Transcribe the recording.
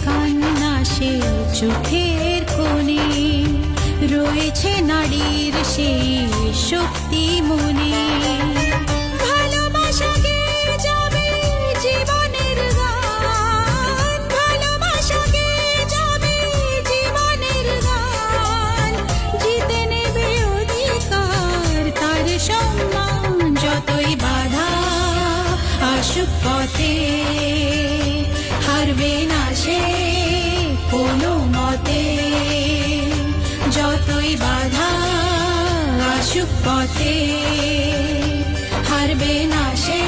কান্না সে চোখের কোণে, রয়েছে নারীর সেই শক্তি মনে। ভালোবাসা গেয়ে যাবে জীবনের গান, ভালোবাসা গেয়ে যাবে জীবনের গান, জিতে নেবে অধিকার তার সম্মান। যতই বাধা আসুক পথে, হারবে না সে কোনো মতে। যতই বাধা আসুক পথে, হারবে না সে